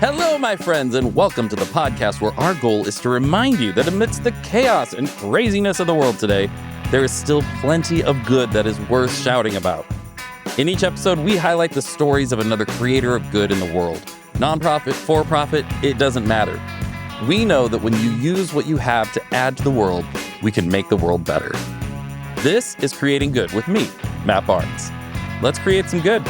Hello, my friends, and welcome to the podcast where our goal is to remind you that amidst the chaos and craziness of the world today, there is still plenty of good that is worth shouting about. In each episode, we highlight the stories of another creator of good in the world. Nonprofit, for-profit, it doesn't matter. We know that when you use what you have to add to the world, we can make the world better. This is Creating Good with me, Matt Barnes. Let's create some good.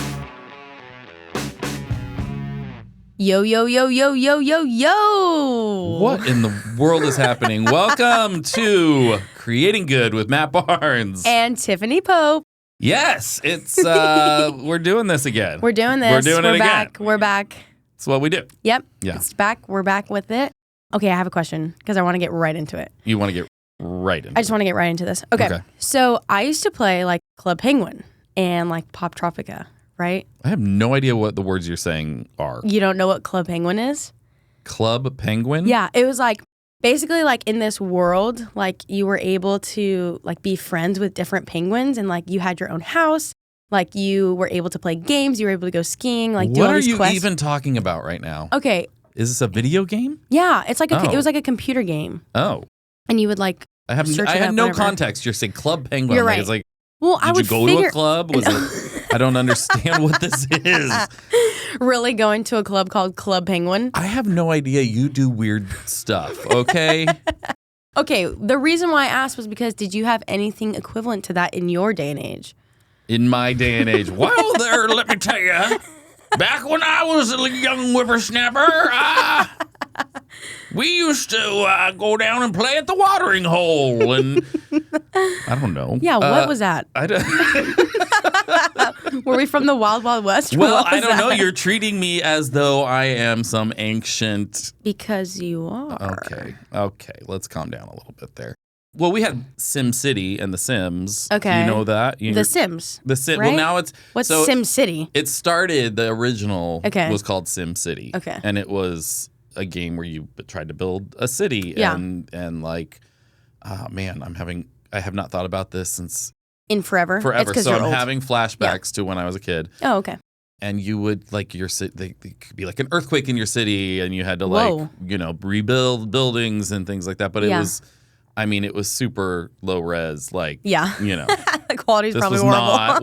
Yo, yo, yo, yo, yo, yo, yo. What in the world is happening? Welcome to Creating Good with Matt Barnes. And Tiffany Pope. Yes, it's, we're doing this again. We're doing this. We're doing it back. again. We're back. It's what we do. Yep. Yeah. It's back. We're back with it. Okay, I have a question because I want to get right into it. You want to get right into I just want to get right into this. Okay. So I used to play like Club Penguin and like Pop Tropica. Right? I have no idea what the words you're saying are. You don't know what Club Penguin is? Club Penguin? Yeah, it was like basically like in this world, like you were able to like be friends with different penguins and like you had your own house, like you were able to play games, you were able to go skiing, like do all these quests. What are you even talking about right now? Okay. Is this a video game? Yeah, it's like it was like a computer game. Oh. And you would like I had no context. You're saying Club Penguin. You're right. It's like, well, did you go to a club? Was it? I don't understand what this is. Really going to a club called Club Penguin? I have no idea. You do weird stuff, okay? Okay, the reason why I asked was because did you have anything equivalent to that in your day and age? In my day and age? Well, there, let me tell you, back when I was a young whippersnapper, we used to go down and play at the watering hole, and I don't know. Yeah, what was that? I don't. Were we from the Wild Wild West? Well, I don't know. You're treating me as though I am some ancient. Because you are. Okay. Let's calm down a little bit there. Well, we had Sim City and The Sims. Okay. You know that? The Sims. The Sims. Right? Well, now it's what's Sim City? It started. The original was called Sim City. Okay. And it was a game where you tried to build a city. Yeah. And like, man, I have not thought about this since. In forever? Forever. It's so I'm old. having flashbacks to when I was a kid. Oh, okay. And you would like they could be like an earthquake in your city, and you had to rebuild buildings and things like that. But it was super low res. Like, the quality's this probably was horrible.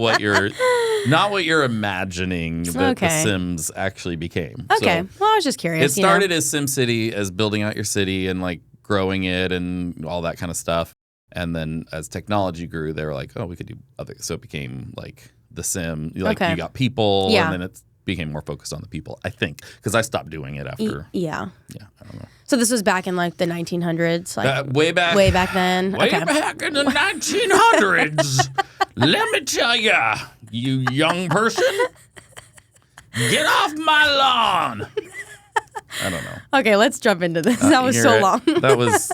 not what you're imagining that The Sims actually became. Okay. So well, I was just curious. It started as SimCity, as building out your city and like growing it and all that kind of stuff. And then as technology grew, they were like, oh, we could do other. So it became like The Sim. Like you got people, and then it became more focused on the people, I think, because I stopped doing it after. Yeah, I don't know. So this was back in like the 1900s, like way back then. Way back in the 1900s. Let me tell ya, you young person, get off my lawn. I don't know. Okay, let's jump into this. That was so long. That was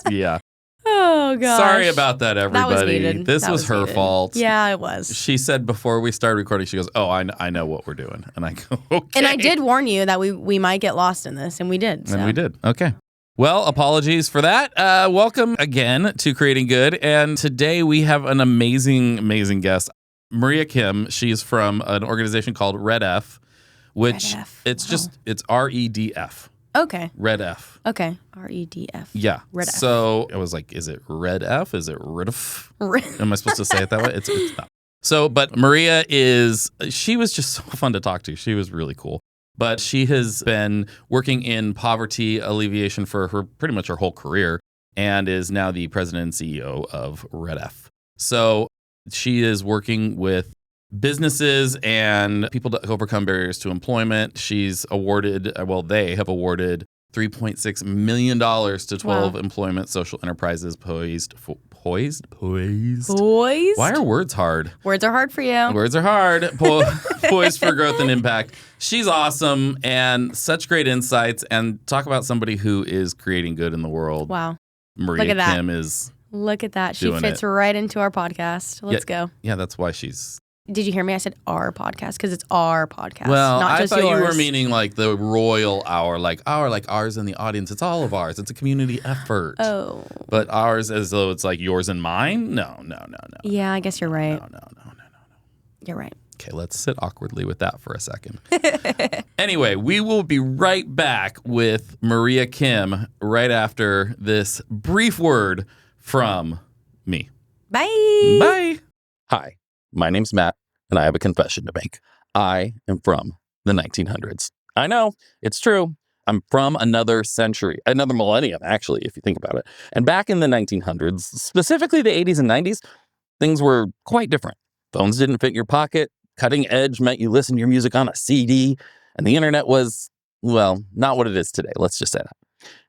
Oh, gosh. Sorry about that, everybody. That was needed. This was her fault. Yeah, it was. She said before we started recording, she goes, oh, I know what we're doing. And I go, okay. And I did warn you that we might get lost in this, and we did. So. And we did. Okay. Well, apologies for that. Welcome again to Creating Good. And today we have an amazing, amazing guest, Maria Kim. She's from an organization called REDF, which it's REDF. Okay. REDF. Okay. REDF. Yeah. REDF. So I was like, is it REDF? Is it REDF? Am I supposed to say it that way? It's not. So, but Maria she was just so fun to talk to. She was really cool. But she has been working in poverty alleviation for pretty much her whole career and is now the president and CEO of REDF. So she is working with businesses and people to overcome barriers to employment. She's awarded, they have awarded $3.6 million to 12 employment social enterprises poised. Why are words hard? Words are hard for you. Words are hard. Poised for growth and impact. She's awesome and such great insights. And talk about somebody who is creating good in the world. Wow. Maria Kim is. Look at that. She fits right into our podcast. Let's go. Yeah, that's why she's. Did you hear me? I said our podcast because it's our podcast. Well, not just I thought yours. you were meaning like the royal hour, like ours in the audience. It's all of ours. It's a community effort. Oh. But ours as though it's like yours and mine? No. Yeah, I guess you're right. No. You're right. Okay, let's sit awkwardly with that for a second. Anyway, we will be right back with Maria Kim right after this brief word from me. Bye. Bye. Hi, my name's Matt, and I have a confession to make. I am from the 1900s. I know, it's true. I'm from another century, another millennium, actually, if you think about it. And back in the 1900s, specifically the 80s and 90s, things were quite different. Phones didn't fit in your pocket. Cutting edge meant you listened to your music on a CD. And the internet was, well, not what it is today. Let's just say that.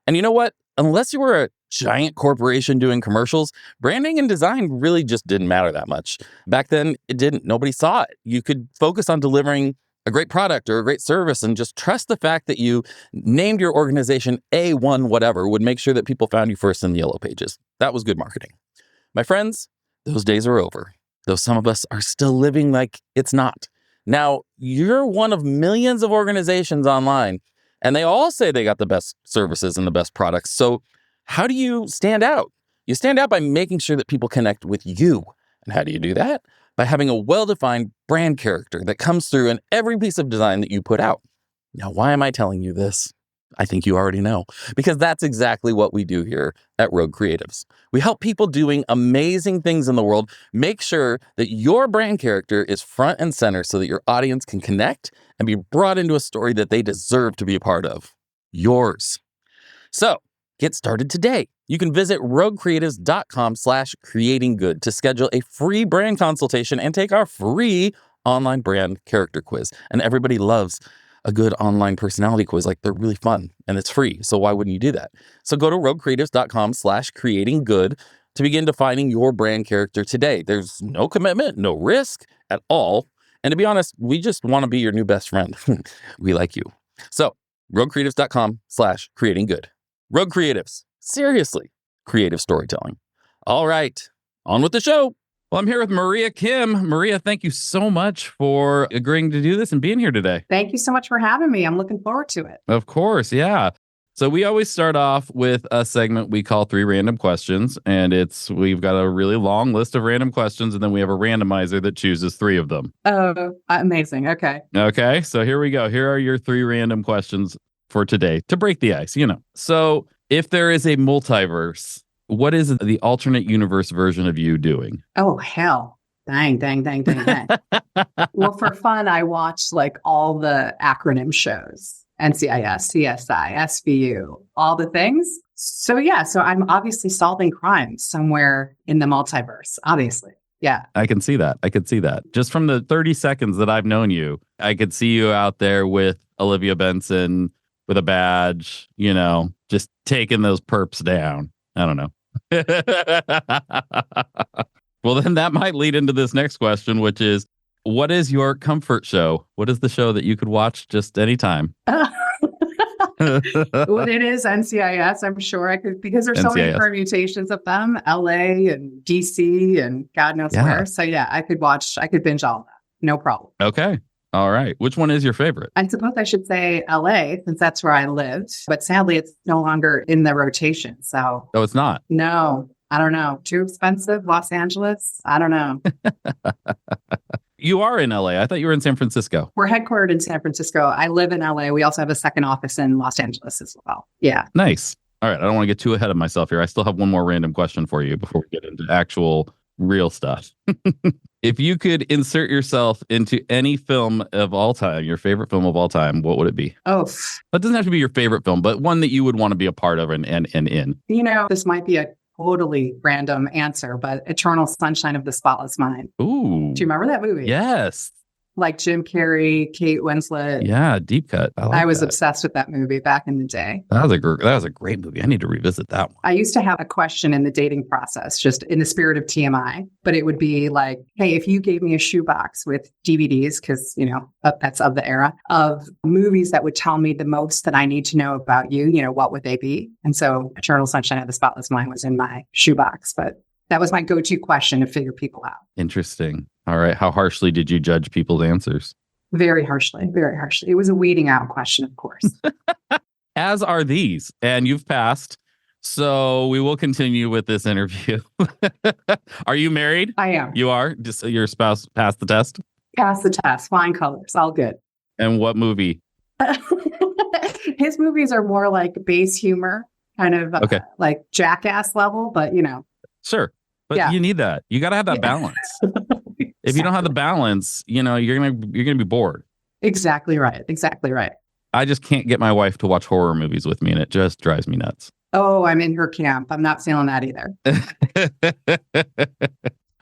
And you know what? Unless you were a giant corporation doing commercials, branding and design really just didn't matter that much. Back then, it didn't. Nobody saw it. You could focus on delivering a great product or a great service and just trust the fact that you named your organization A1 whatever would make sure that people found you first in the yellow pages. That was good marketing. My friends, those days are over, though some of us are still living like it's not. Now, you're one of millions of organizations online, and they all say they got the best services and the best products. So how do you stand out? You stand out by making sure that people connect with you. And how do you do that? By having a well-defined brand character that comes through in every piece of design that you put out. Now, why am I telling you this? I think you already know, because that's exactly what we do here at Rogue Creatives. We help people doing amazing things in the world make sure that your brand character is front and center so that your audience can connect and be brought into a story that they deserve to be a part of. Yours. So, get started today. You can visit roguecreatives.com/creatinggood to schedule a free brand consultation and take our free online brand character quiz. And everybody loves a good online personality quiz. Like, they're really fun and it's free. So why wouldn't you do that? So go to roguecreatives.com/creatinggood to begin defining your brand character today. There's no commitment, no risk at all. And to be honest, we just want to be your new best friend. We like you. So roguecreatives.com/creatinggood. Rogue Creatives. Seriously, creative storytelling. All right, on with the show. Well, I'm here with Maria Kim. Maria, thank you so much for agreeing to do this and being here today. Thank you so much for having me. I'm looking forward to it. Of course, yeah. So we always start off with a segment we call 3 random questions, and we've got a really long list of random questions, and then we have a randomizer that chooses 3 of them. Oh, amazing. Okay. Okay, so here we go. Here are your 3 random questions for today to break the ice, So if there is a multiverse, what is the alternate universe version of you doing? Oh, hell. Dang. Well, for fun, I watch like all the acronym shows. NCIS, CSI, SVU, all the things. So I'm obviously solving crimes somewhere in the multiverse, obviously. Yeah. I can see that. Just from the 30 seconds that I've known you, I could see you out there with Olivia Benson with a badge, just taking those perps down. I don't know. Well, then that might lead into this next question, which is, what is your comfort show? What is the show that you could watch just anytime? Well, it is NCIS. I'm sure I could, because there's so many permutations of them, LA and DC and God knows where. So I could binge all of that. No problem. Okay. All right. Which one is your favorite? I suppose I should say LA, since that's where I lived. But sadly, it's no longer in the rotation. So. Oh, it's not? No. I don't know. Too expensive? Los Angeles? I don't know. You are in LA. I thought you were in San Francisco. We're headquartered in San Francisco. I live in LA. We also have a second office in Los Angeles as well. Yeah. Nice. All right. I don't want to get too ahead of myself here. I still have one more random question for you before we get into actual real stuff. If you could insert yourself into any film of all time, your favorite film of all time, what would it be? Oh. It doesn't have to be your favorite film, but one that you would want to be a part of and in. This might be a totally random answer, but Eternal Sunshine of the Spotless Mind. Ooh. Do you remember that movie? Yes. Like Jim Carrey, Kate Winslet. Yeah, deep cut. I was obsessed with that movie back in the day. That was a great movie. I need to revisit that one. I used to have a question in the dating process, just in the spirit of TMI, but it would be like, hey, if you gave me a shoebox with DVDs, because, that's of the era, of movies that would tell me the most that I need to know about you, what would they be? And so Eternal Sunshine of the Spotless Mind was in my shoebox, but that was my go-to question to figure people out. Interesting. All right. How harshly did you judge people's answers? Very harshly. Very harshly. It was a weeding out question, of course. As are these. And you've passed. So we will continue with this interview. Are you married? I am. You are? Just your spouse passed the test? Pass the test. Flying colors. All good. And what movie? His movies are more like base humor, kind of Okay. like Jackass level, but Sure. But Yeah. you need that. You got to have that balance. If you don't have the balance, you're going to be bored. Exactly right. Exactly right. I just can't get my wife to watch horror movies with me, and it just drives me nuts. Oh, I'm in her camp. I'm not feeling that either.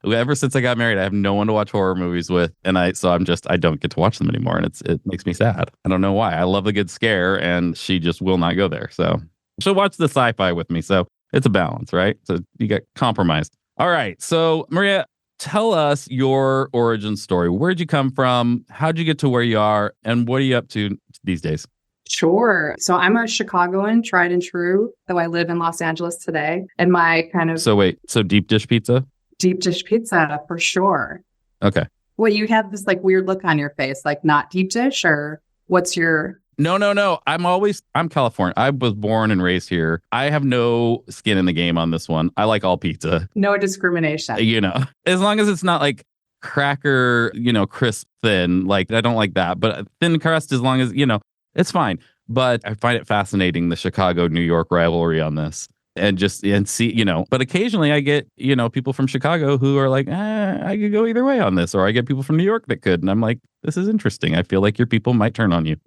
Ever since I got married, I have no one to watch horror movies with, and I don't get to watch them anymore, and it makes me sad. I don't know why. I love a good scare, and she just will not go there. So she'll watch the sci-fi with me. So it's a balance, right? So you get compromised. All right. So Maria, tell us your origin story. Where'd you come from? How'd you get to where you are? And what are you up to these days? Sure. So I'm a Chicagoan, tried and true, though I live in Los Angeles today. And my kind of So deep dish pizza? deep dish pizza for sure. Okay. Well, you have this like weird look on your face, like not deep dish, or what's your... No. I'm California. I was born and raised here. I have no skin in the game on this one. I like all pizza. No discrimination. As long as it's not like cracker, crisp thin, like I don't like that, but thin crust, as long as, it's fine. But I find it fascinating, the Chicago-New York rivalry on this. And see, but occasionally I get, people from Chicago who are like, I could go either way on this. Or I get people from New York that could. And I'm like, this is interesting. I feel like your people might turn on you.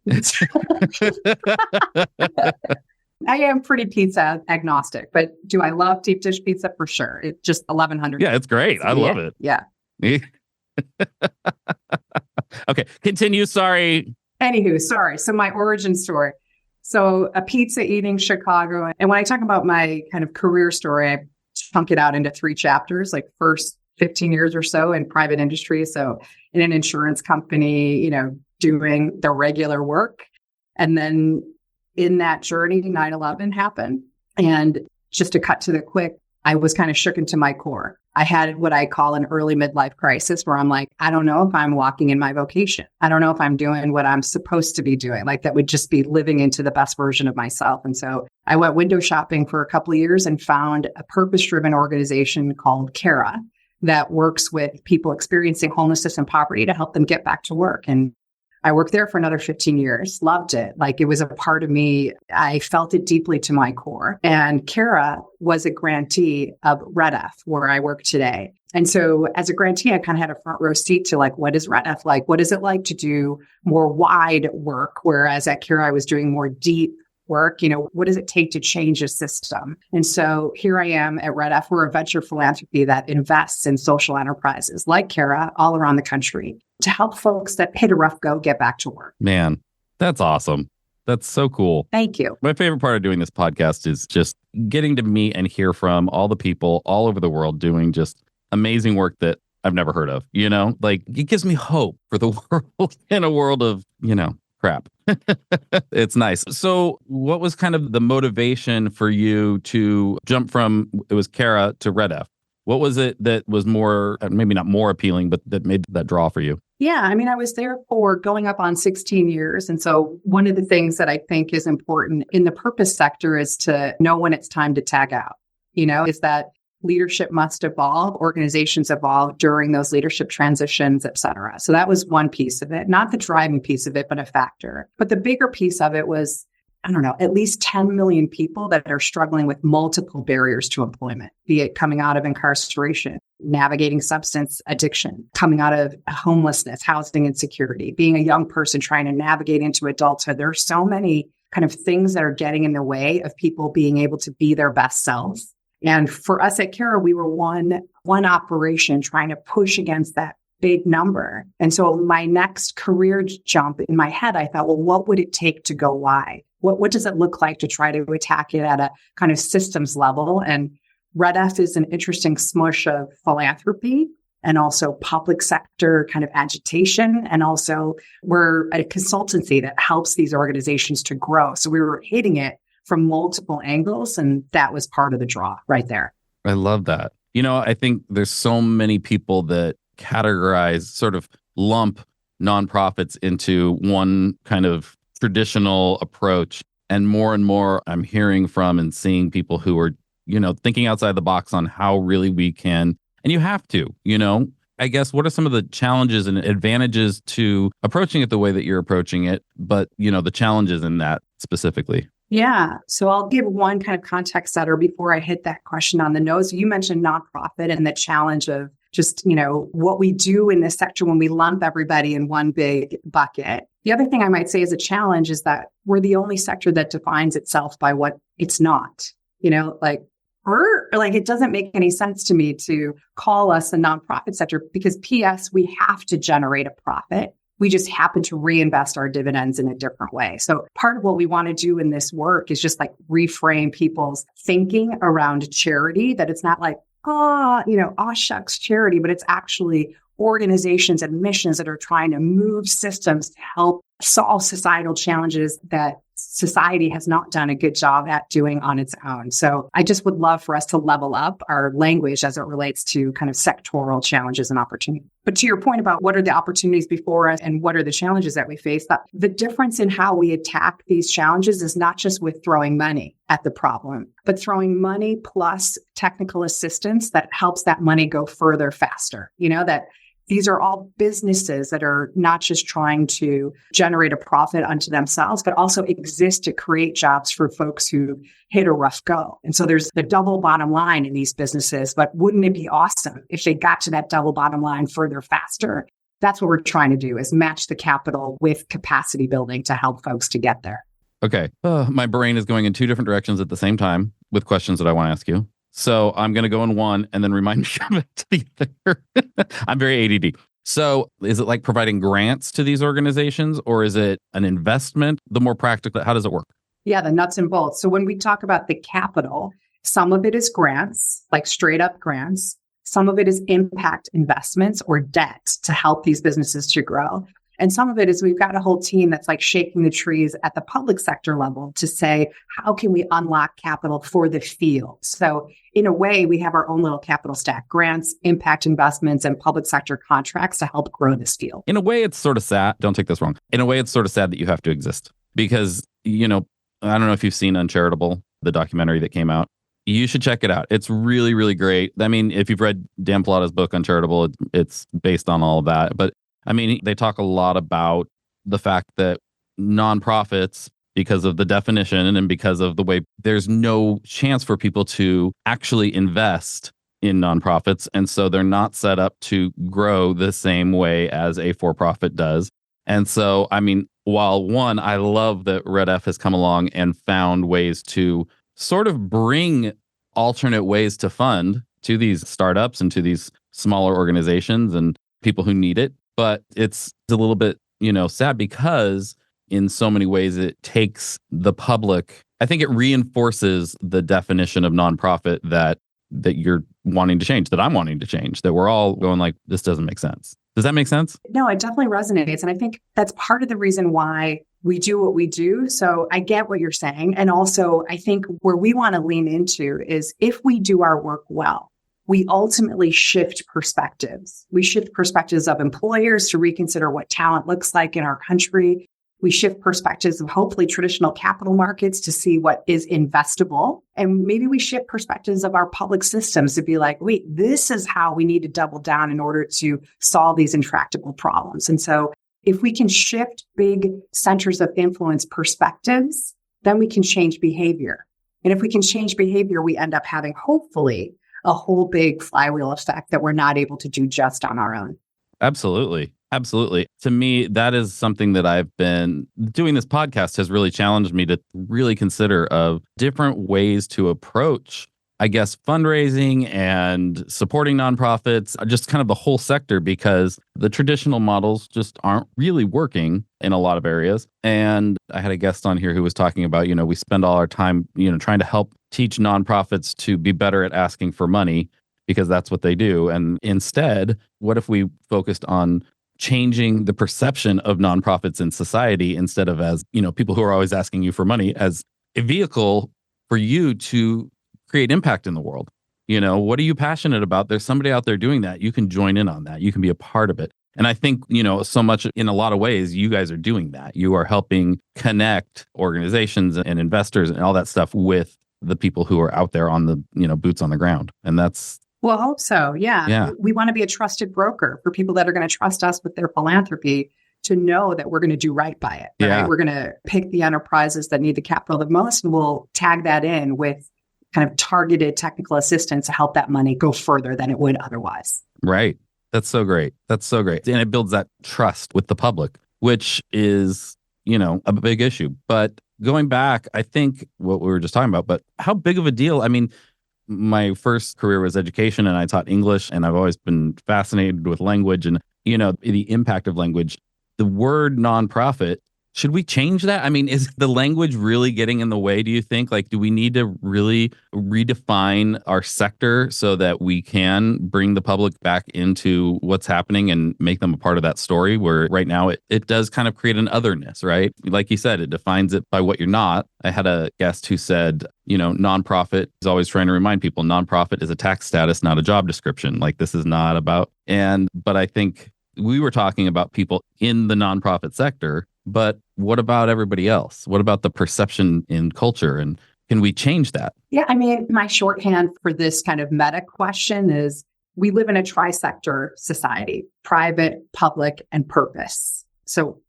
I am pretty pizza agnostic, but do I love deep dish pizza? For sure. It's just 1,100. Yeah, it's great. I love it. Yeah. Okay, continue. Sorry. Anywho, sorry. So my origin story. So a pizza eating Chicago. And when I talk about my kind of career story, I chunk it out into 3 chapters, like first 15 years or so in private industry. So in an insurance company, doing the regular work. And then in that journey, 9/11 happened. And just to cut to the quick, I was kind of shook into my core. I had what I call an early midlife crisis where I'm like, I don't know if I'm walking in my vocation. I don't know if I'm doing what I'm supposed to be doing. Like that would just be living into the best version of myself. And so I went window shopping for a couple of years and found a purpose-driven organization called CARA that works with people experiencing homelessness and poverty to help them get back to work. And I worked there for another 15 years, loved it. Like it was a part of me. I felt it deeply to my core. And Kara was a grantee of REDF, where I work today. And so as a grantee, I kind of had a front row seat to like, what is REDF like? What is it like to do more wide work? Whereas at Kara, I was doing more deep work. What does it take to change a system? And so here I am at REDF. We're a venture philanthropy that invests in social enterprises like Kara all around the country to help folks that hit a rough go get back to work. Man, that's awesome. That's so cool. Thank you. My favorite part of doing this podcast is just getting to meet and hear from all the people all over the world doing just amazing work that I've never heard of. Like it gives me hope for the world in a world of, crap. It's nice. So what was kind of the motivation for you to jump from, it was Kara to REDF? What was it that was more, maybe not more appealing, but that made that draw for you? Yeah, I was there for going up on 16 years. And so one of the things that I think is important in the purpose sector is to know when it's time to tag out, is that leadership must evolve, organizations evolve during those leadership transitions, et cetera. So that was one piece of it, not the driving piece of it, but a factor. But the bigger piece of it was, at least 10 million people that are struggling with multiple barriers to employment, be it coming out of incarceration, navigating substance addiction, coming out of homelessness, housing insecurity, being a young person trying to navigate into adulthood. There are so many kind of things that are getting in the way of people being able to be their best selves. And for us at Kara, we were one operation trying to push against that big number. And so my next career jump in my head, I thought, well, what would it take to go wide? What does it look like to try to attack it at a kind of systems level? And REDF is an interesting smush of philanthropy and also public sector kind of agitation. And also we're a consultancy that helps these organizations to grow. So we were hitting it from multiple angles. And that was part of the draw right there. I love that. I think there's so many people that categorize, sort of lump nonprofits into one kind of traditional approach. And more I'm hearing from and seeing people who are, thinking outside the box on how really we can, and you have to, I guess, what are some of the challenges and advantages to approaching it the way that you're approaching it, but, the challenges in that specifically? Yeah. So I'll give one kind of context setter before I hit that question on the nose. You mentioned nonprofit and the challenge of just, what we do in this sector when we lump everybody in one big bucket. The other thing I might say is a challenge is that we're the only sector that defines itself by what it's not, it doesn't make any sense to me to call us a nonprofit sector because PS, we have to generate a profit. We just happen to reinvest our dividends in a different way. So part of what we want to do in this work is just reframe people's thinking around charity, that it's not shucks charity, but it's actually organizations and missions that are trying to move systems to help solve societal challenges that society has not done a good job at doing on its own. So I just would love for us to level up our language as it relates to kind of sectoral challenges and opportunities. But to your point about what are the opportunities before us and what are the challenges that we face, the difference in how we attack these challenges is not just with throwing money at the problem, but throwing money plus technical assistance that helps that money go further faster. That these are all businesses that are not just trying to generate a profit unto themselves, but also exist to create jobs for folks who hit a rough go. And so there's the double bottom line in these businesses, but wouldn't it be awesome if they got to that double bottom line further faster? That's what we're trying to do, is match the capital with capacity building to help folks to get there. Okay. My brain is going in two different directions at the same time with questions that I want to ask you. So I'm going to go in one and then remind me to come back to the other. I'm very ADD. So is it like providing grants to these organizations, or is it an investment? The more practical, how does it work? Yeah, the nuts and bolts. So when we talk about the capital, some of it is grants, like straight up grants. Some of it is impact investments or debt to help these businesses to grow. And some of it is we've got a whole team that's shaking the trees at the public sector level to say, how can we unlock capital for the field? So in a way, we have our own little capital stack: grants, impact investments, and public sector contracts to help grow this field. In a way, it's sort of sad. Don't take this wrong. In a way, it's sort of sad that you have to exist because, I don't know if you've seen Charitable, the documentary that came out. You should check it out. It's really, really great. I mean, if you've read Dan Pallotta's book on Charitable, it's based on all of that. But they talk a lot about the fact that nonprofits, because of the definition and because of the way there's no chance for people to actually invest in nonprofits. And so they're not set up to grow the same way as a for-profit does. And so, while one, I love that REDF has come along and found ways to sort of bring alternate ways to fund to these startups and to these smaller organizations and people who need it. But it's a little bit, sad because in so many ways it takes the public. I think it reinforces the definition of nonprofit that you're wanting to change, that I'm wanting to change, that we're all going this doesn't make sense. Does that make sense? No, it definitely resonates. And I think that's part of the reason why we do what we do. So I get what you're saying. And also, I think where we want to lean into is if we do our work well, we ultimately shift perspectives. We shift perspectives of employers to reconsider what talent looks like in our country. We shift perspectives of hopefully traditional capital markets to see what is investable. And maybe we shift perspectives of our public systems to be wait, this is how we need to double down in order to solve these intractable problems. And so if we can shift big centers of influence perspectives, then we can change behavior. And if we can change behavior, we end up having hopefully a whole big flywheel effect that we're not able to do just on our own. Absolutely. Absolutely. To me, that is something that I've been doing. This podcast has really challenged me to really consider of different ways to approach, I guess, fundraising and supporting nonprofits, just kind of the whole sector, because the traditional models just aren't really working in a lot of areas. And I had a guest on here who was talking about, we spend all our time, trying to help teach nonprofits to be better at asking for money because that's what they do. And instead, what if we focused on changing the perception of nonprofits in society instead of as, people who are always asking you for money, as a vehicle for you to create impact in the world? What are you passionate about? There's somebody out there doing that. You can join in on that. You can be a part of it. And I think, so much in a lot of ways, you guys are doing that. You are helping connect organizations and investors and all that stuff with the people who are out there on the, boots on the ground. And that's Well, I hope so. Yeah. Yeah. We want to be a trusted broker for people that are going to trust us with their philanthropy to know that we're going to do right by it. Right? Yeah. We're going to pick the enterprises that need the capital the most, and we'll tag that in with kind of targeted technical assistance to help that money go further than it would otherwise. Right. That's so great. That's so great. And it builds that trust with the public, which is, a big issue. But going back, I think what we were just talking about, but how big of a deal? I mean, my first career was education and I taught English, and I've always been fascinated with language and, the impact of language. The word nonprofit, should we change that? I mean, is the language really getting in the way, do you think? Like, do we need to really redefine our sector so that we can bring the public back into what's happening and make them a part of that story, where right now it does kind of create an otherness, right? Like you said, it defines it by what you're not. I had a guest who said, nonprofit is always trying to remind people nonprofit is a tax status, not a job description. Like, this is not about, but I think we were talking about people in the nonprofit sector. But what about everybody else? What about the perception in culture? And can we change that? Yeah, I mean, my shorthand for this kind of meta question is we live in a tri-sector society, private, public, and purpose. So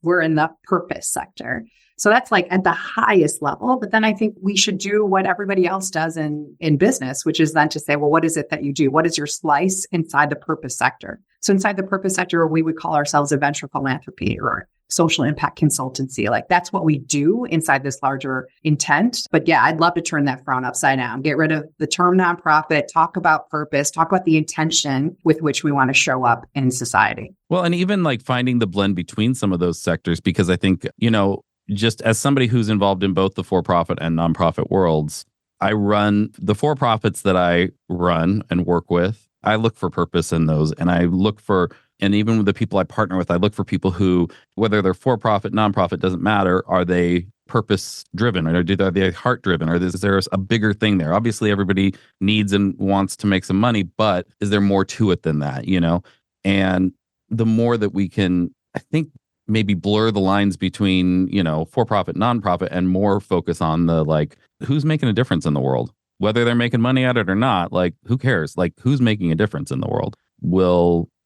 we're in the purpose sector. So that's like at the highest level. But then I think we should do what everybody else does in business, which is then to say, well, what is it that you do? What is your slice inside the purpose sector? So inside the purpose sector, we would call ourselves a venture philanthropy or social impact consultancy. Like, that's what we do inside this larger intent. But yeah, I'd love to turn that frown upside down, get rid of the term nonprofit, talk about purpose, talk about the intention with which we want to show up in society. Well, and even like finding the blend between some of those sectors, because I think, just as somebody who's involved in both the for-profit and nonprofit worlds, I run the for-profits that I run and work with. I look for purpose in those, and I look for, and even with the people I partner with, I look for people who, whether they're for-profit, nonprofit, doesn't matter. Are they purpose-driven, or are they heart-driven, or is there a bigger thing there? Obviously, everybody needs and wants to make some money, but is there more to it than that? And the more that we can, I think, maybe blur the lines between, for-profit, nonprofit, and more focus on the, like, who's making a difference in the world, whether they're making money at it or not. Like, who cares? Like, who's making a difference in the world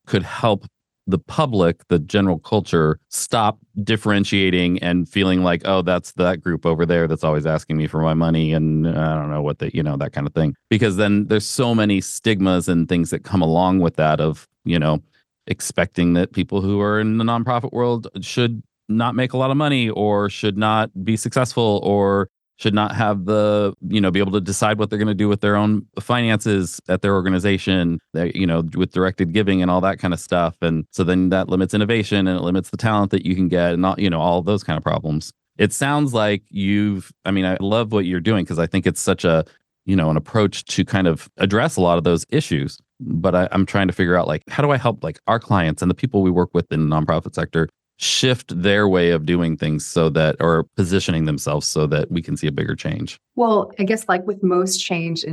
could help the public, the general culture, stop differentiating and feeling like, oh, that's that group over there that's always asking me for my money, and I don't know what that kind of thing. Because then there's so many stigmas and things that come along with that of, expecting that people who are in the nonprofit world should not make a lot of money, or should not be successful, or should not have the, be able to decide what they're going to do with their own finances at their organization, with directed giving and all that kind of stuff. And so then that limits innovation, and it limits the talent that you can get, and all those kind of problems. It sounds like I love what you're doing, because I think it's such an approach to kind of address a lot of those issues. But I'm trying to figure out, like, how do I help, like, our clients and the people we work with in the nonprofit sector shift their way of doing things or positioning themselves so that we can see a bigger change? Well, I guess like with most change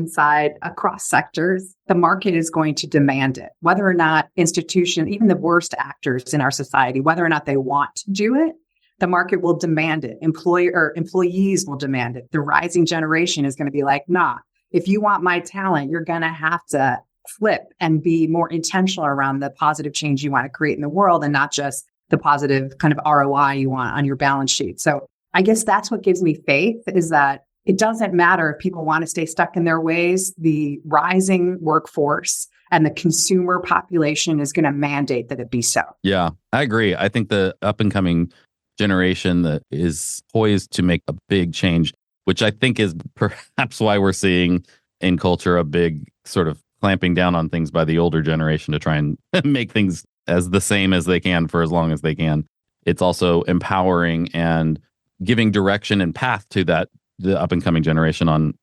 across sectors, the market is going to demand it, whether or not even the worst actors in our society, whether or not they want to do it, the market will demand it. Employees will demand it. The rising generation is going to be like, nah, if you want my talent, you're going to have to flip and be more intentional around the positive change you want to create in the world, and not just the positive kind of ROI you want on your balance sheet. So I guess that's what gives me faith, is that it doesn't matter if people want to stay stuck in their ways. The rising workforce and the consumer population is going to mandate that it be so. Yeah, I agree. I think the up and coming generation that is poised to make a big change, which I think is perhaps why we're seeing in culture a big sort of clamping down on things by the older generation to try and make things as the same as they can for as long as they can. It's also empowering and giving direction and path to the up and coming generation on,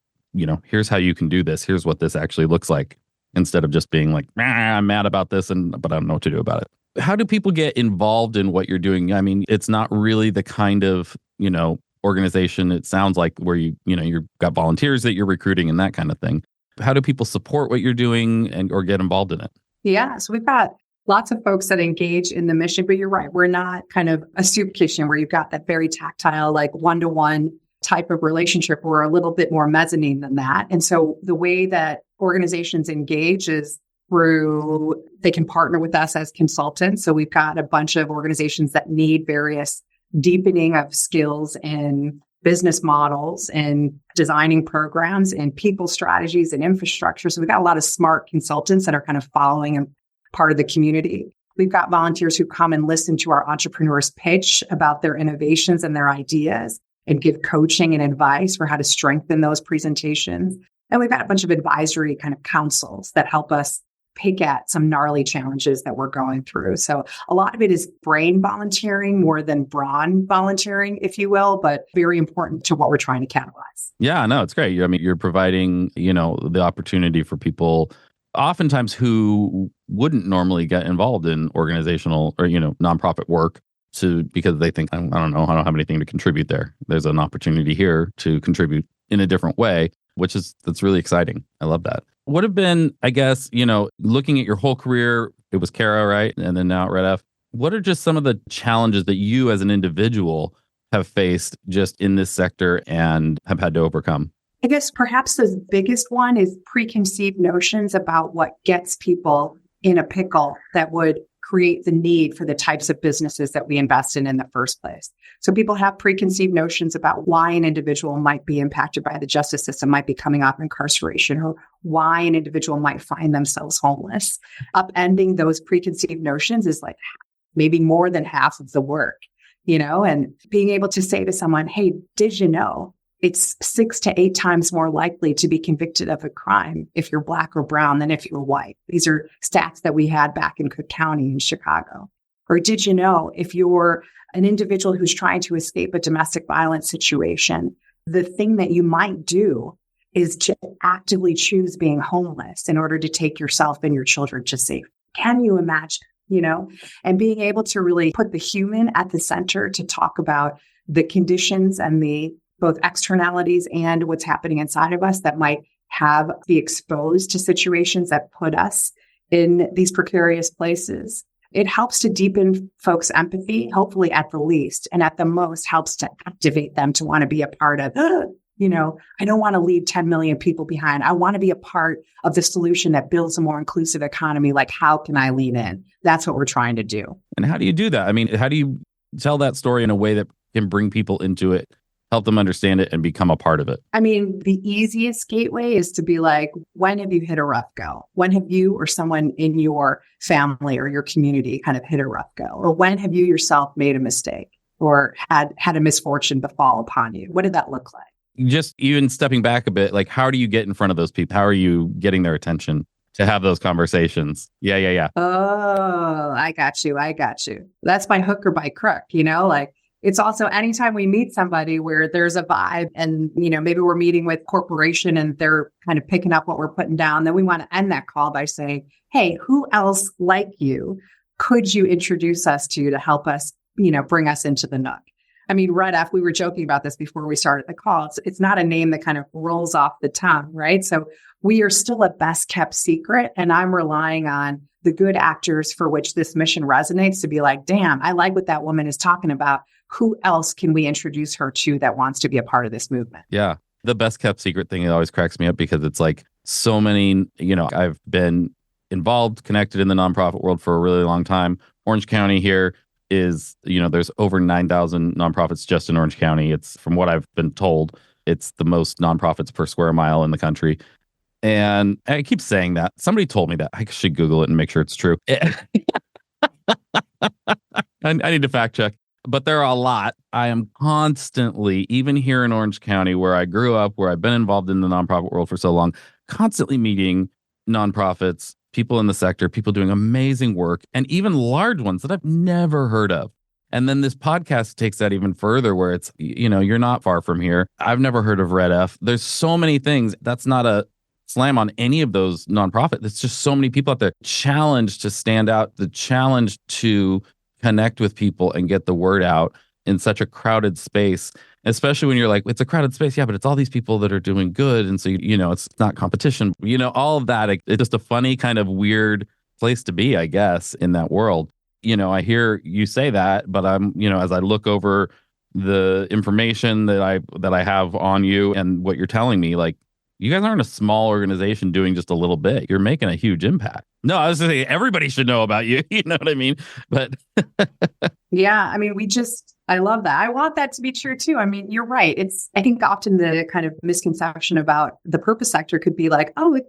here's how you can do this. Here's what this actually looks like, instead of just being like, I'm mad about this, but I don't know what to do about it. How do people get involved in what you're doing? I mean, it's not really the kind of, organization, it sounds like, where you've got volunteers that you're recruiting and that kind of thing. How do people support what you're doing or get involved in it? Yeah, so we've got lots of folks that engage in the mission, but you're right. We're not kind of a soup kitchen where you've got that very tactile, like one-to-one type of relationship. We're a little bit more mezzanine than that. And so the way that organizations engage is through, they can partner with us as consultants. So we've got a bunch of organizations that need various deepening of skills in business models and designing programs and people strategies and infrastructure. So we've got a lot of smart consultants that are kind of following and part of the community. We've got volunteers who come and listen to our entrepreneurs pitch about their innovations and their ideas and give coaching and advice for how to strengthen those presentations. And we've got a bunch of advisory kind of councils that help us pick at some gnarly challenges that we're going through. So a lot of it is brain volunteering more than brawn volunteering, if you will, but very important to what we're trying to catalyze. Yeah, no, it's great. I mean, you're providing, the opportunity for people oftentimes who wouldn't normally get involved in organizational or, nonprofit work because they think, I don't know, I don't have anything to contribute there. There's an opportunity here to contribute in a different way, that's really exciting. I love that. What have been, I guess, looking at your whole career, it was Kara, right? And then now at REDF. What are just some of the challenges that you as an individual have faced just in this sector and have had to overcome? I guess perhaps the biggest one is preconceived notions about what gets people in a pickle that would create the need for the types of businesses that we invest in the first place. So people have preconceived notions about why an individual might be impacted by the justice system, might be coming off incarceration, or why an individual might find themselves homeless. Upending those preconceived notions is like maybe more than half of the work, and being able to say to someone, hey, did you know it's 6 to 8 times more likely to be convicted of a crime if you're Black or brown than if you're white. These are stats that we had back in Cook County in Chicago. Or did you know if you're an individual who's trying to escape a domestic violence situation, the thing that you might do is to actively choose being homeless in order to take yourself and your children to safety. Can you imagine? And being able to really put the human at the center to talk about the conditions and the both externalities and what's happening inside of us that might be exposed to situations that put us in these precarious places. It helps to deepen folks' empathy, hopefully at the least, and at the most helps to activate them to want to be a part of, I don't want to leave 10 million people behind. I want to be a part of the solution that builds a more inclusive economy. Like, how can I lean in? That's what we're trying to do. And how do you do that? I mean, how do you tell that story in a way that can bring people into it, help them understand it and become a part of it? I mean, the easiest gateway is to be like, when have you hit a rough go? When have you or someone in your family or your community kind of hit a rough go? Or when have you yourself made a mistake or had a misfortune befall upon you? What did that look like? Just even stepping back a bit, like, how do you get in front of those people? How are you getting their attention to have those conversations? Yeah. Oh, I got you. That's by hook or by crook, It's also anytime we meet somebody where there's a vibe and, maybe we're meeting with corporation and they're kind of picking up what we're putting down, then we want to end that call by saying, hey, who else like you could you introduce us to help us, bring us into the nook? I mean, REDF, we were joking about this before we started the call. It's not a name that kind of rolls off the tongue, right? So we are still a best kept secret. And I'm relying on the good actors for which this mission resonates to be like, damn, I like what that woman is talking about. Who else can we introduce her to that wants to be a part of this movement? Yeah. The best kept secret thing, it always cracks me up because it's like so many, I've been involved, connected in the nonprofit world for a really long time. Orange County here is, there's over 9,000 nonprofits just in Orange County. It's, from what I've been told, it's the most nonprofits per square mile in the country. And I keep saying that. Somebody told me that. I should Google it and make sure it's true. I need to fact check. But there are a lot. I am constantly, even here in Orange County, where I grew up, where I've been involved in the nonprofit world for so long, constantly meeting nonprofits, people in the sector, people doing amazing work, and even large ones that I've never heard of. And then this podcast takes that even further where it's, you're not far from here. I've never heard of REDF. There's so many things. That's not a slam on any of those nonprofits. There's just so many people out there challenged to stand out, the challenge to connect with people and get the word out in such a crowded space, especially when you're like, it's a crowded space. Yeah, but it's all these people that are doing good. And so, it's not competition, all of that. It's just a funny kind of weird place to be, I guess, in that world. I hear you say that, but I'm, as I look over the information that I have on you and what you're telling me, like, you guys aren't a small organization doing just a little bit. You're making a huge impact. No, I was saying everybody should know about you. You know what I mean? But yeah, I mean, I love that. I want that to be true too. I mean, you're right. I think often the kind of misconception about the purpose sector could be like, oh,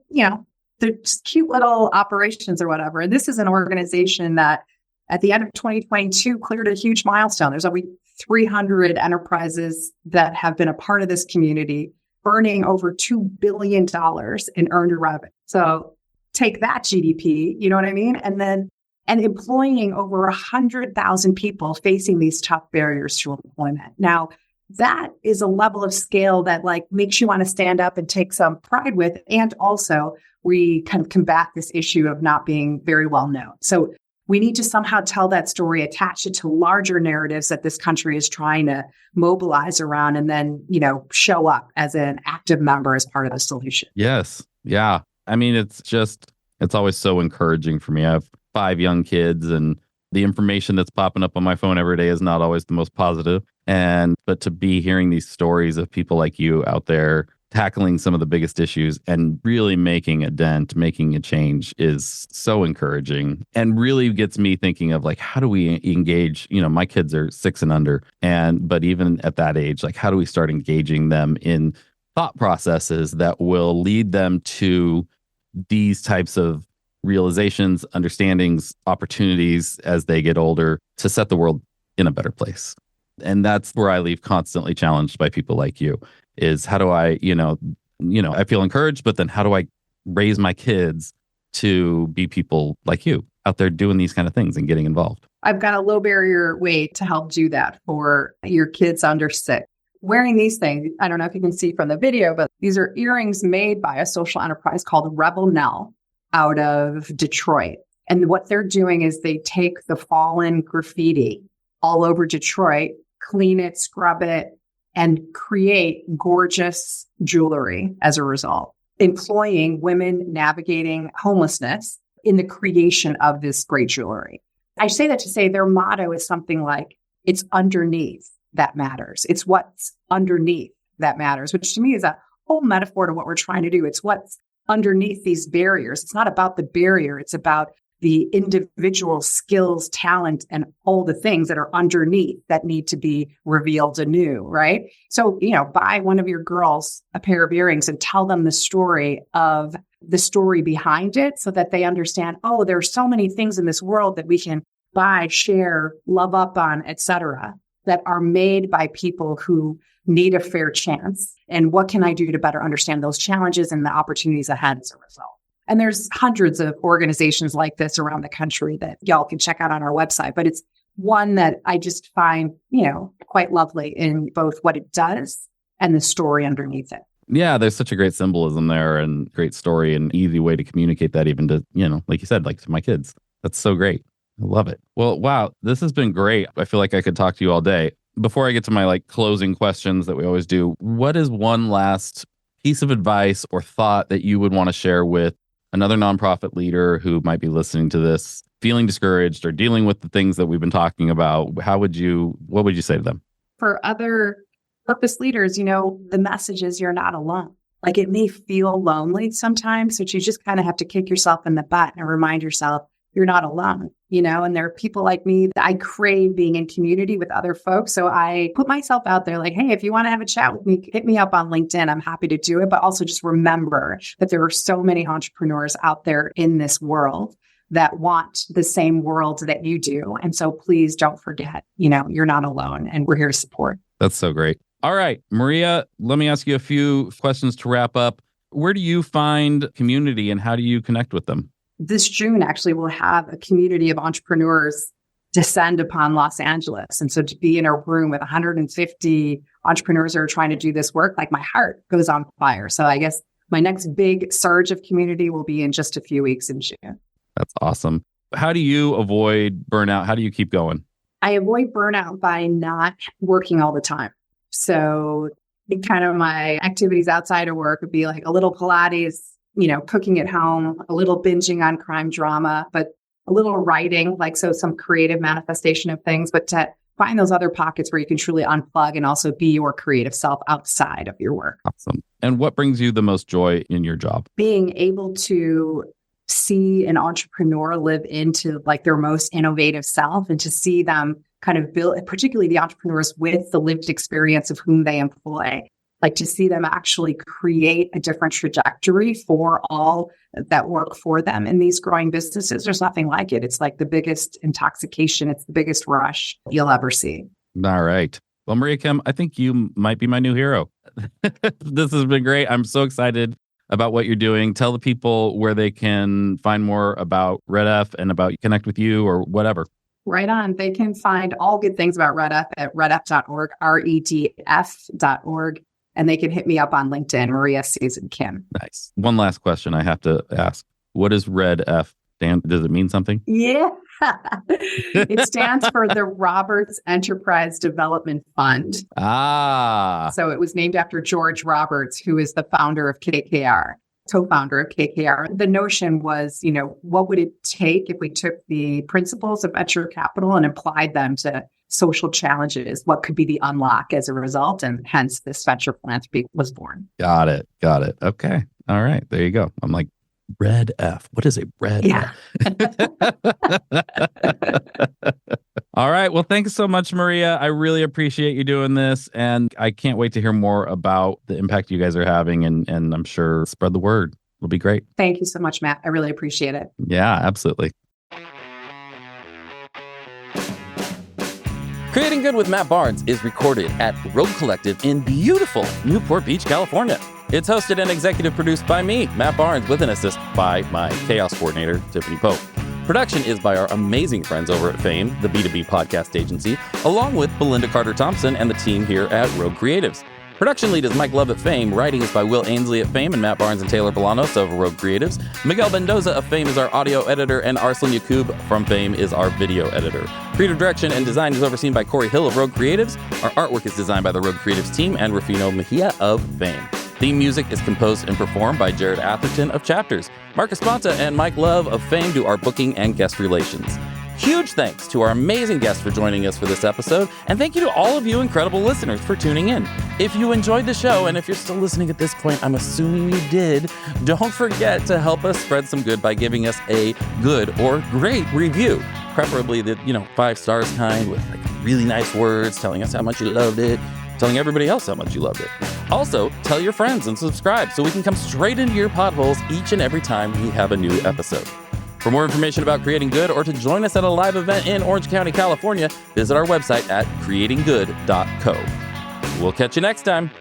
they're just cute little operations or whatever. And this is an organization that at the end of 2022 cleared a huge milestone. There's over 300 enterprises that have been a part of this community, earning over $2 billion in earned revenue. So take that GDP, you know what I mean? And employing over 100,000 people facing these tough barriers to employment. Now, that is a level of scale that like makes you want to stand up and take some pride with. And also we kind of combat this issue of not being very well known. So we need to somehow tell that story, attach it to larger narratives that this country is trying to mobilize around, and then, show up as an active member as part of the solution. yes. Yeah. I mean, it's always so encouraging for me. I have 5 young kids, and the information that's popping up on my phone every day is not always the most positive. But to be hearing these stories of people like you out there tackling some of the biggest issues and really making a dent, making a change is so encouraging, and really gets me thinking of like, how do we engage, my kids are 6 and under, but even at that age, like how do we start engaging them in thought processes that will lead them to these types of realizations, understandings, opportunities as they get older to set the world in a better place. And that's where I leave constantly challenged by people like you, is how do I, I feel encouraged, but then how do I raise my kids to be people like you out there doing these kind of things and getting involved? I've got a low barrier way to help do that for your kids under 6. Wearing these things, I don't know if you can see from the video, but these are earrings made by a social enterprise called Rebel Nell out of Detroit. And what they're doing is they take the fallen graffiti all over Detroit, clean it, scrub it, and create gorgeous jewelry as a result, employing women navigating homelessness in the creation of this great jewelry. I say that to say their motto is something like, it's underneath that matters. It's what's underneath that matters, which to me is a whole metaphor to what we're trying to do. It's what's underneath these barriers. It's not about the barrier. It's about the individual skills, talent, and all the things that are underneath that need to be revealed anew, right? So, buy one of your girls a pair of earrings and tell them the story behind it so that they understand, oh, there are so many things in this world that we can buy, share, love up on, etc., that are made by people who need a fair chance. And what can I do to better understand those challenges and the opportunities ahead as a result? And there's hundreds of organizations like this around the country that y'all can check out on our website. But it's one that I just find, quite lovely in both what it does and the story underneath it. Yeah, there's such a great symbolism there and great story and easy way to communicate that even to, like you said, like to my kids. That's so great. I love it. Well, wow, this has been great. I feel like I could talk to you all day. Before I get to my closing questions that we always do, what is one last piece of advice or thought that you would want to share with another nonprofit leader who might be listening to this, feeling discouraged or dealing with the things that we've been talking about? What would you say to them? For other purpose leaders, the message is you're not alone. Like it may feel lonely sometimes, but you just kind of have to kick yourself in the butt and remind yourself you're not alone, and there are people like me that I crave being in community with other folks. So I put myself out there like, hey, if you want to have a chat with me, hit me up on LinkedIn. I'm happy to do it. But also just remember that there are so many entrepreneurs out there in this world that want the same world that you do. And so please don't forget, you're not alone and we're here to support. That's so great. All right, Maria, let me ask you a few questions to wrap up. Where do you find community and how do you connect with them? This June, actually, we'll have a community of entrepreneurs descend upon Los Angeles. And so to be in a room with 150 entrepreneurs who are trying to do this work, like my heart goes on fire. So I guess my next big surge of community will be in just a few weeks in June. That's awesome. How do you avoid burnout? How do you keep going? I avoid burnout by not working all the time. So kind of my activities outside of work would be like a little Pilates, cooking at home, a little binging on crime drama, but a little writing, so some creative manifestation of things, but to find those other pockets where you can truly unplug and also be your creative self outside of your work. Awesome. And what brings you the most joy in your job? Being able to see an entrepreneur live into like their most innovative self and to see them kind of build, particularly the entrepreneurs with the lived experience of whom they employ, like to see them actually create a different trajectory for all that work for them in these growing businesses. There's nothing like it. It's like the biggest intoxication. It's the biggest rush you'll ever see. All right. Well, Maria Kim, I think you might be my new hero. This has been great. I'm so excited about what you're doing. Tell the people where they can find more about REDF and about connect with you or whatever. Right on. They can find all good things about REDF at redf.org, redf.org. And they can hit me up on LinkedIn, Maria Susan Kim. Nice. One last question I have to ask. What does REDF stand? Does it mean something? Yeah. It stands for the Roberts Enterprise Development Fund. Ah. So it was named after George Roberts, who is the founder of KKR, co-founder of KKR. The notion was, what would it take if we took the principles of venture capital and applied them to social challenges? What could be the unlock as a result? And hence this venture philanthropy was born. Got it. Okay. All right. There you go. I'm like, REDF. What is a REDF? Yeah. All right. Well, thanks so much, Maria. I really appreciate you doing this. And I can't wait to hear more about the impact you guys are having. And I'm sure spread the word. It'll be great. Thank you so much, Matt. I really appreciate it. Yeah, absolutely. Creating Good with Matt Barnes is recorded at Rogue Collective in beautiful Newport Beach, California. It's hosted and executive produced by me, Matt Barnes, with an assist by my chaos coordinator, Tiffany Pope. Production is by our amazing friends over at Fame, the B2B podcast agency, along with Belinda Carter-Thompson and the team here at Rogue Creatives. Production lead is Mike Love at Fame. Writing is by Will Ainsley at Fame and Matt Barnes and Taylor Bolanos of Rogue Creatives. Miguel Mendoza of Fame is our audio editor, and Arslan Yacoub from Fame is our video editor. Creative direction and design is overseen by Corey Hill of Rogue Creatives. Our artwork is designed by the Rogue Creatives team and Rufino Mejia of Fame. Theme music is composed and performed by Jared Atherton of Chapters. Marcus Ponta and Mike Love of Fame do our booking and guest relations. Huge thanks to our amazing guests for joining us for this episode, and thank you to all of you incredible listeners for tuning in. If you enjoyed the show, and if you're still listening at this point, I'm assuming you did, don't forget to help us spread some good by giving us a good or great review. Preferably the, 5 stars kind with really nice words, telling us how much you loved it, telling everybody else how much you loved it. Also, tell your friends and subscribe so we can come straight into your potholes each and every time we have a new episode. For more information about Creating Good or to join us at a live event in Orange County, California, visit our website at creatinggood.co. We'll catch you next time.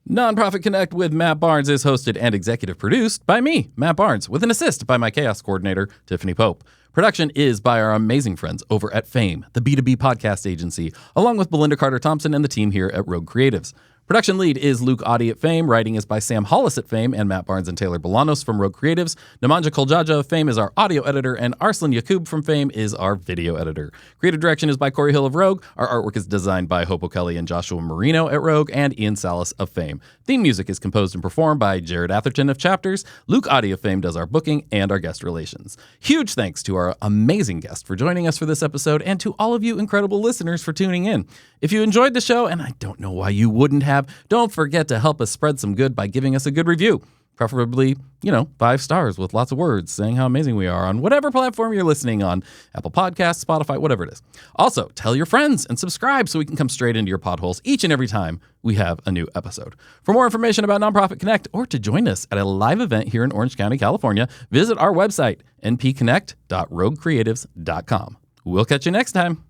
Nonprofit Connect with Matt Barnes is hosted and executive produced by me, Matt Barnes, with an assist by my chaos coordinator, Tiffany Pope. Production is by our amazing friends over at Fame, the B2B podcast agency, along with Belinda Carter-Thompson and the team here at Rogue Creatives. Production lead is Luke Audi at Fame. Writing is by Sam Hollis at Fame and Matt Barnes and Taylor Bolanos from Rogue Creatives. Nemanja Koljaja of Fame is our audio editor, and Arslan Yacoub from Fame is our video editor. Creative direction is by Corey Hill of Rogue. Our artwork is designed by Hopo Kelly and Joshua Marino at Rogue, and Ian Salas of Fame. Theme music is composed and performed by Jared Atherton of Chapters. Luke Audi of Fame does our booking and our guest relations. Huge thanks to our amazing guest for joining us for this episode, and to all of you incredible listeners for tuning in. If you enjoyed the show, and I don't know why you wouldn't have, don't forget to help us spread some good by giving us a good review. Preferably, 5 stars with lots of words saying how amazing we are on whatever platform you're listening on, Apple Podcasts, Spotify, whatever it is. Also, tell your friends and subscribe so we can come straight into your potholes each and every time we have a new episode. For more information about Nonprofit Connect or to join us at a live event here in Orange County, California, visit our website, npconnect.roguecreatives.com. We'll catch you next time.